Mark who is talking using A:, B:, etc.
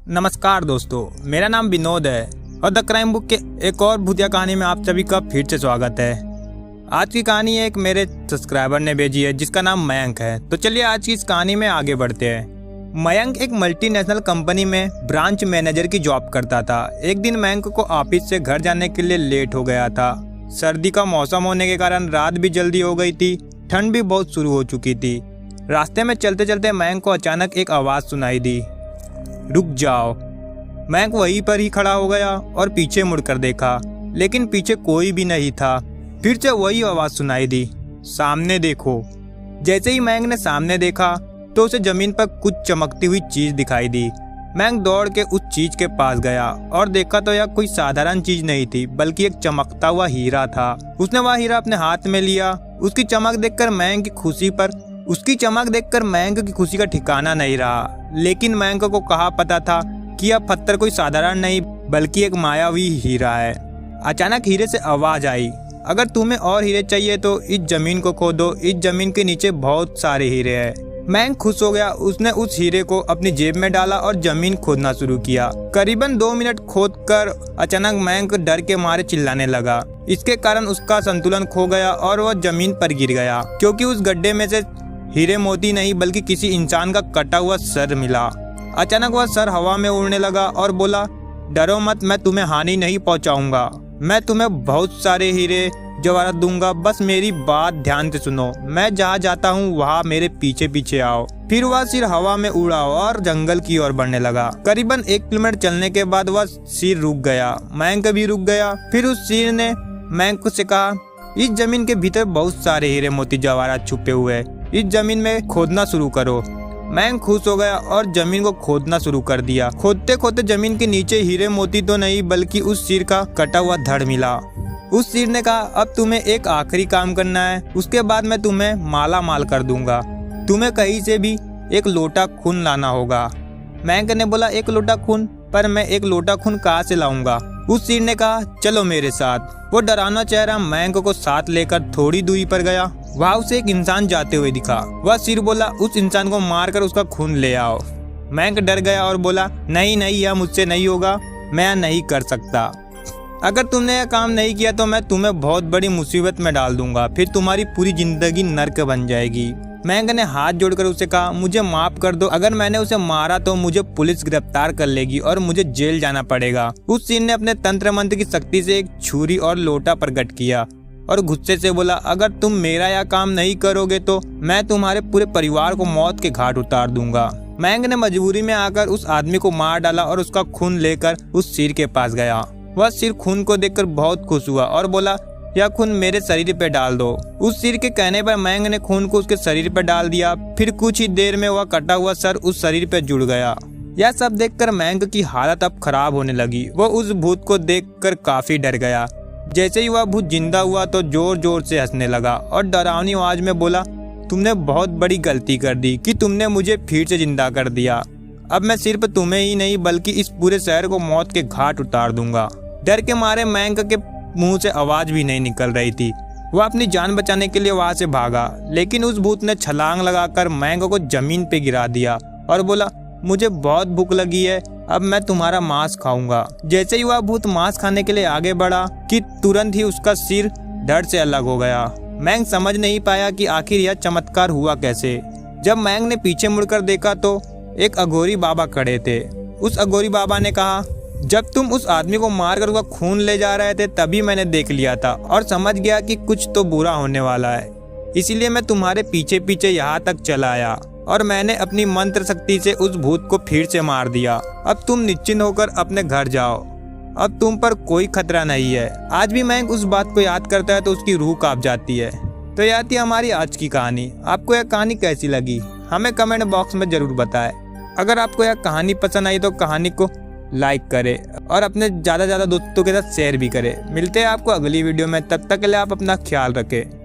A: नमस्कार दोस्तों, मेरा नाम विनोद है और द क्राइम बुक के एक और भूतिया कहानी में आप सभी का फिर से स्वागत है। आज की कहानी एक मेरे सब्सक्राइबर ने भेजी है जिसका नाम मयंक है। तो चलिए आज की इस कहानी में आगे बढ़ते हैं। मयंक एक मल्टीनेशनल कंपनी में ब्रांच मैनेजर की जॉब करता था। एक दिन मयंक को ऑफिस से घर जाने के लिए लेट हो गया था। सर्दी का मौसम होने के कारण रात भी जल्दी हो गई थी, ठंड भी बहुत शुरू हो चुकी थी। रास्ते में चलते चलते मयंक को अचानक एक आवाज़ सुनाई दी, रुक जाओ। मयंक वहीं पर ही खड़ा हो गया और पीछे मुड़कर देखा, लेकिन पीछे कोई भी नहीं था। फिर से वही आवाज़ सुनाई दी, सामने देखो। जैसे ही मयंक ने सामने देखा तो उसे जमीन पर कुछ चमकती हुई चीज दिखाई दी। मयंक दौड़ के उस चीज के पास गया और देखा तो यह कोई साधारण चीज नहीं थी, बल्कि एक चमकता हुआ हीरा था। उसने वह हीरा अपने हाथ में लिया। उसकी चमक देखकर मयंक की खुशी का ठिकाना नहीं रहा। लेकिन मयंक को कहाँ पता था कि यह पत्थर कोई साधारण नहीं बल्कि एक मायावी हीरा है। अचानक हीरे से आवाज आई, अगर तुम्हें और हीरे चाहिए तो इस जमीन को खोदो, इस जमीन के नीचे बहुत सारे हीरे हैं। मयंक खुश हो गया। उसने उस हीरे को अपनी जेब में डाला और जमीन खोदना शुरू किया। करीबन 2 मिनट खोदकर अचानक मयंक डर के मारे चिल्लाने लगा। इसके कारण उसका संतुलन खो गया और वह जमीन पर गिर गया, क्योंकि उस गड्ढे में से हीरे मोती नहीं बल्कि किसी इंसान का कटा हुआ सर मिला। अचानक वह सर हवा में उड़ने लगा और बोला, डरो मत, मैं तुम्हें हानि नहीं पहुंचाऊंगा। मैं तुम्हें बहुत सारे हीरे जवाहरात दूंगा, बस मेरी बात ध्यान से सुनो। मैं जहाँ जाता हूँ वहाँ मेरे पीछे पीछे आओ। फिर वह सिर हवा में उड़ा और जंगल की ओर बढ़ने लगा। करीबन 1 किलोमीटर चलने के बाद वह सिर रुक गया। मयंक भी रुक गया। फिर उस सिर ने मयंक से कहा, इस जमीन के भीतर बहुत सारे हीरे मोती जवाहरात छुपे हुए हैं, इस जमीन में खोदना शुरू करो। मयंक खुश हो गया और जमीन को खोदना शुरू कर दिया। खोदते खोदते जमीन के नीचे हीरे मोती तो नहीं बल्कि उस सिर का कटा हुआ धड़ मिला। उस सिर ने कहा, अब तुम्हें एक आखिरी काम करना है, उसके बाद मैं तुम्हें माला माल कर दूंगा। तुम्हें कहीं से भी एक लोटा खून लाना होगा। मयंक ने बोला, एक लोटा खून? पर मैं एक लोटा खून कहाँ से लाऊंगा? उस सिर ने कहा, चलो मेरे साथ। वो डरावना चेहरा मयंक को साथ लेकर थोड़ी दूरी पर गया। वहाँ उसे एक इंसान जाते हुए दिखा। वह सिर बोला, उस इंसान को मारकर उसका खून ले आओ। मयंक डर गया और बोला, नहीं नहीं, यह मुझसे नहीं होगा, मैं नहीं कर सकता। अगर तुमने यह काम नहीं किया तो मैं तुम्हें बहुत बड़ी मुसीबत में डाल दूंगा, फिर तुम्हारी पूरी जिंदगी नर्क बन जाएगी। मयंक ने हाथ जोड़कर उसे कहा, मुझे माफ कर दो, अगर मैंने उसे मारा तो मुझे पुलिस गिरफ्तार कर लेगी और मुझे जेल जाना पड़ेगा। उस सिर ने अपने तंत्र मंत्र की शक्ति से एक छुरी और लोटा प्रकट किया और गुस्से से बोला, अगर तुम मेरा यह काम नहीं करोगे तो मैं तुम्हारे पूरे परिवार को मौत के घाट उतार दूंगा। मयंक ने मजबूरी में आकर उस आदमी को मार डाला और उसका खून लेकर उस सिर के पास गया। वह सिर खून को देखकर बहुत खुश हुआ और बोला, यह खून मेरे शरीर पे डाल दो। उस सिर के कहने पर मयंक ने खून को उसके शरीर पर डाल दिया। फिर कुछ ही देर में वह कटा हुआ सर उस शरीर पे जुड़ गया। यह सब देखकर मयंक की हालत अब खराब होने लगी। वह उस भूत को देखकर काफी डर गया। जैसे ही वह भूत जिंदा हुआ तो जोर जोर से हंसने लगा और डरावनी आवाज में बोला, तुमने बहुत बड़ी गलती कर दी कि तुमने मुझे फिर से जिंदा कर दिया। अब मैं सिर्फ तुम्हें ही नहीं बल्कि इस पूरे शहर को मौत के घाट उतार दूंगा। डर के मारे मयंक के मुंह से आवाज भी नहीं निकल रही थी। वह अपनी जान बचाने के लिए वहां से भागा, लेकिन उस भूत ने छलांग लगाकर मयंक को जमीन पे गिरा दिया और बोला, मुझे बहुत भूख लगी है, अब मैं तुम्हारा मांस खाऊंगा। जैसे ही वह भूत मांस खाने के लिए आगे बढ़ा कि तुरंत ही उसका सिर धड़ से अलग हो गया। मयंक समझ नहीं पाया कि आखिर यह चमत्कार हुआ कैसे। जब मयंक ने पीछे मुड़कर देखा तो एक अघोरी बाबा खड़े थे। उस अघोरी बाबा ने कहा, जब तुम उस आदमी को मारकर उसका खून ले जा रहे थे तभी मैंने देख लिया था और समझ गया कि कुछ तो बुरा होने वाला है, इसीलिए मैं तुम्हारे पीछे पीछे यहाँ तक चला आया और मैंने अपनी मंत्र शक्ति से उस भूत को फिर से मार दिया। अब तुम निश्चिंत होकर अपने घर जाओ, अब तुम पर कोई खतरा नहीं है। आज भी मयंक उस बात को याद करता है तो उसकी रूह कांप जाती है। तो यह थी हमारी आज की कहानी। आपको यह कहानी कैसी लगी हमें कमेंट बॉक्स में जरूर बताएं। अगर आपको यह कहानी पसंद आई तो कहानी को लाइक करें और अपने ज़्यादा दोस्तों के साथ शेयर भी करें। मिलते हैं आपको अगली वीडियो में, तब तक के लिए आप अपना ख्याल रखें।